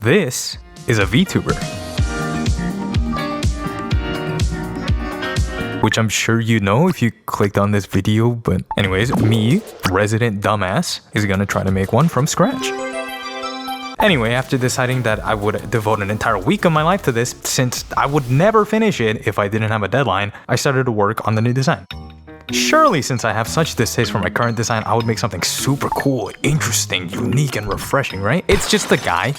This is a VTuber, which I'm sure you know if you clicked on this video, but anyways, me, resident dumbass, is gonna try to make one from scratch. Anyway, after deciding that I would devote an entire week of my life to this, since I would never finish it if I didn't have a deadline, I started to work on the new design. Surely, since I have such distaste for my current design, I would make something super cool, interesting, unique, and refreshing, right? It's just a guy.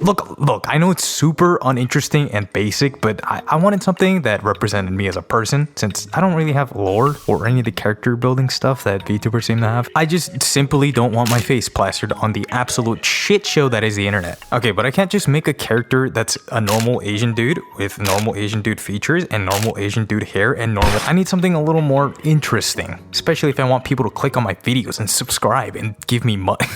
Look, I know it's super uninteresting and basic, but I wanted something that represented me as a person, since I don't really have lore or any of the character building stuff that VTubers seem to have. I just simply don't want my face plastered on the absolute shit show that is the internet. Okay, but I can't just make a character that's a normal Asian dude with normal Asian dude features and normal Asian dude hair and normal. I need something a little more interesting, especially if I want people to click on my videos and subscribe and give me money.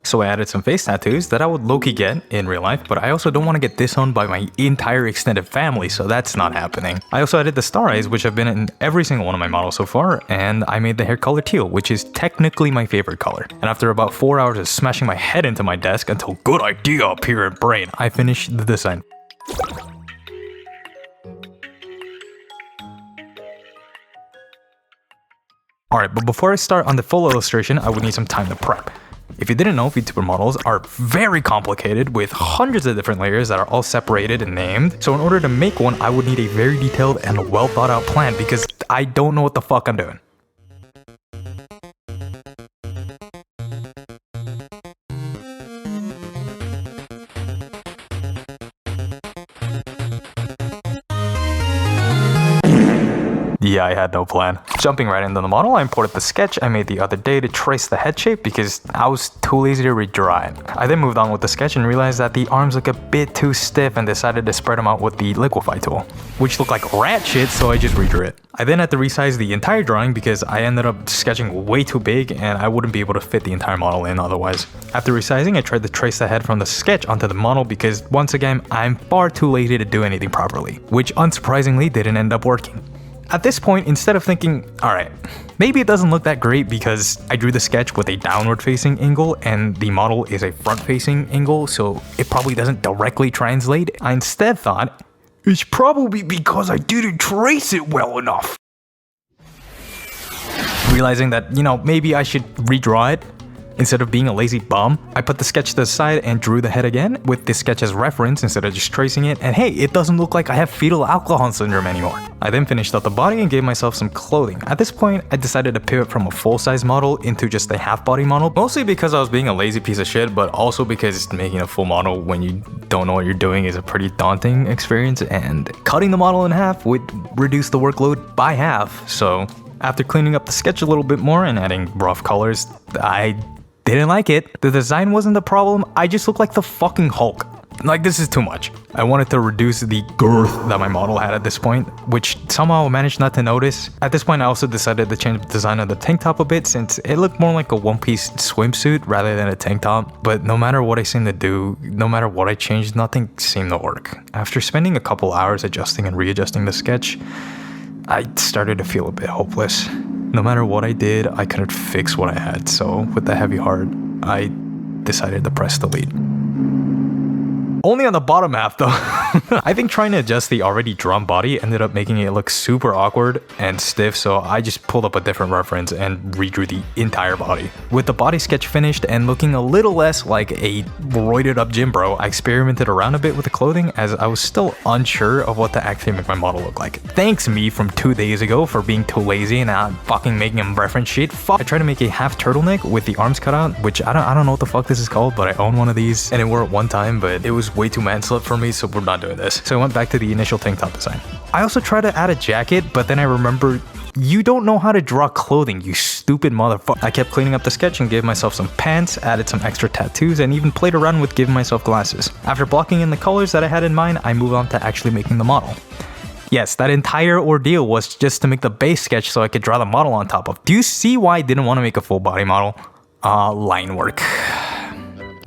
So I added some face tattoos that I would low-key get in real life, but I also don't want to get disowned by my entire extended family, so that's not happening. I also added the star eyes, which have been in every single one of my models so far, and I made the hair color teal, which is technically my favorite color. And after about 4 hours of smashing my head into my desk until good idea appeared in brain, I finished the design. Alright, but before I start on the full illustration, I would need some time to prep. If you didn't know, VTuber models are very complicated with hundreds of different layers that are all separated and named. So in order to make one, I would need a very detailed and well thought out plan because I don't know what the fuck I'm doing. Yeah, I had no plan. Jumping right into the model, I imported the sketch I made the other day to trace the head shape because I was too lazy to redraw it. I then moved on with the sketch and realized that the arms look a bit too stiff and decided to spread them out with the liquify tool, which looked like rat shit, so I just redrew it. I then had to resize the entire drawing because I ended up sketching way too big and I wouldn't be able to fit the entire model in otherwise. After resizing, I tried to trace the head from the sketch onto the model because once again, I'm far too lazy to do anything properly, which unsurprisingly didn't end up working. At this point, instead of thinking, alright, maybe it doesn't look that great because I drew the sketch with a downward facing angle and the model is a front facing angle, so it probably doesn't directly translate, I instead thought, it's probably because I didn't trace it well enough. Realizing that, maybe I should redraw it. Instead of being a lazy bum, I put the sketch to the side and drew the head again with the sketch as reference instead of just tracing it, and hey, it doesn't look like I have fetal alcohol syndrome anymore. I then finished up the body and gave myself some clothing. At this point, I decided to pivot from a full-size model into just a half-body model, mostly because I was being a lazy piece of shit, but also because making a full model when you don't know what you're doing is a pretty daunting experience, and cutting the model in half would reduce the workload by half. So after cleaning up the sketch a little bit more and adding rough colors, I didn't like it. The design wasn't the problem, I just looked like the fucking Hulk. Like, this is too much. I wanted to reduce the girth that my model had at this point, which somehow I managed not to notice. At this point, I also decided to change the design of the tank top a bit since it looked more like a one-piece swimsuit rather than a tank top. But no matter what I seemed to do, no matter what I changed, nothing seemed to work. After spending a couple hours adjusting and readjusting the sketch, I started to feel a bit hopeless. No matter what I did, I couldn't fix what I had, so with a heavy heart, I decided to press delete. Only on the bottom half though. I think trying to adjust the already drawn body ended up making it look super awkward and stiff, so I just pulled up a different reference and redrew the entire body. With the body sketch finished and looking a little less like a roided up gym bro, I experimented around a bit with the clothing as I was still unsure of what to actually make my model look like. Thanks me from 2 days ago for being too lazy and not fucking making a reference sheet. Fuck. I tried to make a half turtleneck with the arms cut out, which I don't know what the fuck this is called, but I own one of these and it wore it one time, but it was way too man-slut for me, so we're not doing this. So I went back to the initial tank top design. I also tried to add a jacket, but then I remembered, you don't know how to draw clothing, you stupid motherfucker. I kept cleaning up the sketch and gave myself some pants, added some extra tattoos, and even played around with giving myself glasses. After blocking in the colors that I had in mind, I moved on to actually making the model. Yes, that entire ordeal was just to make the base sketch so I could draw the model on top of. Do you see why I didn't want to make a full body model? Linework.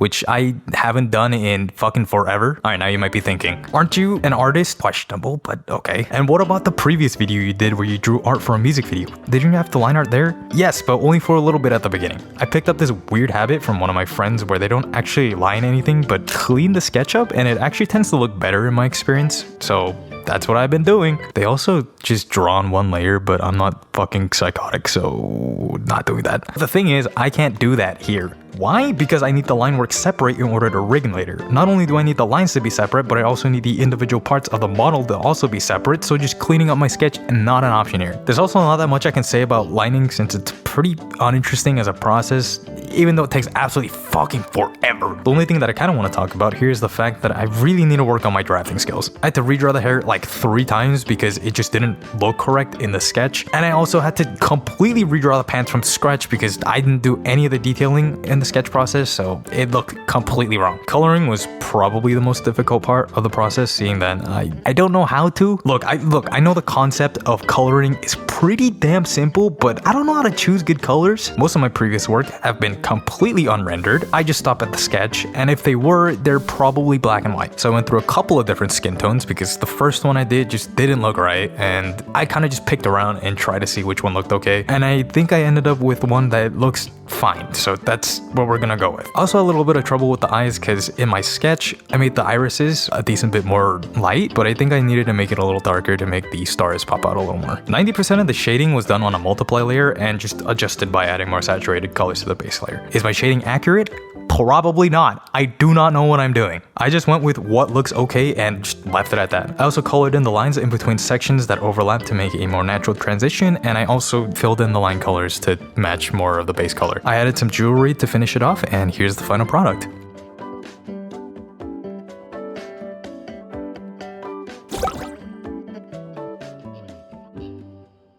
which I haven't done in fucking forever. All right, now you might be thinking, aren't you an artist? Questionable, but okay. And what about the previous video you did where you drew art for a music video? Didn't you have to line art there? Yes, but only for a little bit at the beginning. I picked up this weird habit from one of my friends where they don't actually line anything but clean the sketch up, and it actually tends to look better in my experience. So that's what I've been doing. They also just draw on one layer, but I'm not fucking psychotic, so not doing that. The thing is, I can't do that here. Why? Because I need the line work separate in order to rig later. Not only do I need the lines to be separate, but I also need the individual parts of the model to also be separate, so just cleaning up my sketch and not an option here. There's also not that much I can say about lining since it's pretty uninteresting as a process, even though it takes absolutely fucking forever. The only thing that I kind of want to talk about here is the fact that I really need to work on my drafting skills. I had to redraw the hair like 3 times because it just didn't look correct in the sketch, and I also had to completely redraw the pants from scratch because I didn't do any of the detailing in the sketch process, so it looked completely wrong. Coloring was probably the most difficult part of the process, seeing that I don't know how to. Look, I know the concept of coloring is pretty damn simple, but I don't know how to choose good colors. Most of my previous work have been completely unrendered. I just stop at the sketch, and if they were, they're probably black and white. So I went through a couple of different skin tones because the first one I did just didn't look right, and I kind of just picked around and tried to see which one looked okay, and I think I ended up with one that looks fine, so that's what we're gonna go with. Also a little bit of trouble with the eyes because in my sketch I made the irises a decent bit more light, but I think I needed to make it a little darker to make the stars pop out a little more. 90% of the shading was done on a multiply layer and just adjusted by adding more saturated colors to the base layer. Is my shading accurate? Probably not. I do not know what I'm doing. I just went with what looks okay and just left it at that. I also colored in the lines in between sections that overlap to make a more natural transition, and I also filled in the line colors to match more of the base color. I added some jewelry to finish it off, and here's the final product.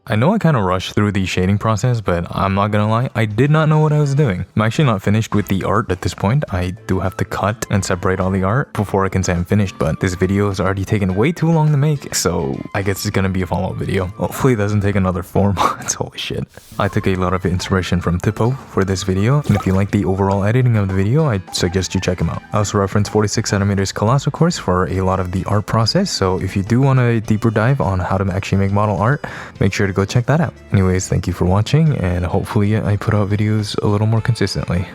I know I kind of rushed through the shading process, but I'm not gonna lie, I did not know what I was doing. I'm actually not finished with the art at this point. I do have to cut and separate all the art before I can say I'm finished, but this video has already taken way too long to make, so I guess it's gonna be a follow-up video. Hopefully it doesn't take another 4 months, holy shit. I took a lot of inspiration from tppo for this video, and if you like the overall editing of the video, I suggest you check him out. I also reference 46cm Colossal course for a lot of the art process, so if you do want a deeper dive on how to actually make model art, make sure to go check that out. Anyways, thank you for watching, and hopefully I put out videos a little more consistently.